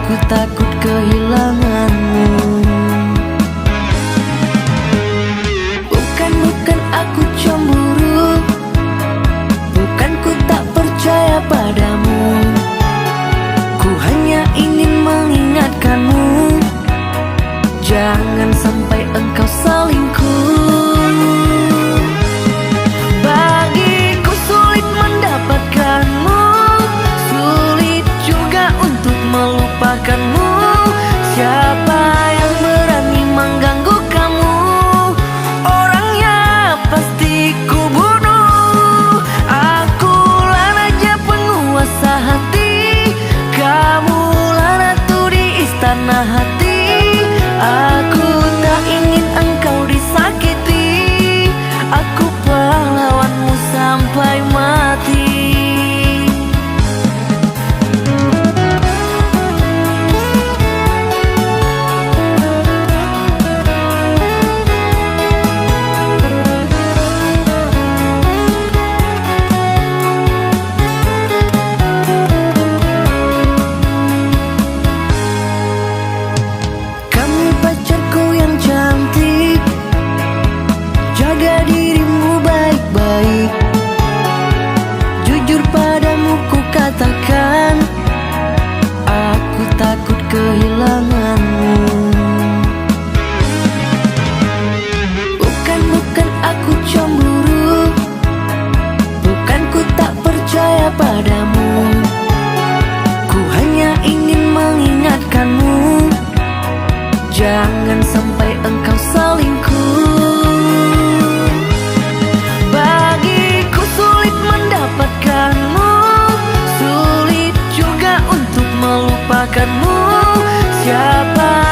Aku takut kehilanganmu. Bukan aku cemburu, bukan ku tak percaya padamu. Ku hanya ingin mengingatkanmu, jangan sampai engkau selingkuh. Bagiku sulit mendapatkanmu, sulit juga untuk melupakanmu. Siapa yang berani mengganggu kamu? Orangnya pasti ku bunuh. Akulah raja penguasa hati, kamulah ratu di istana hati. Aku tak ingin engkau disakiti, aku pahlawanmu sampai mati. Jaga dirimu baik-baik, jujur padamu ku katakan, aku takut kehilanganmu. Bukan aku cemburu, bukan ku tak percaya padamu. Ku hanya ingin mengingatkanmu, jangan sampai engkau selingkuh. Mendapatkanmu, sulit juga untuk melupakanmu. Siapa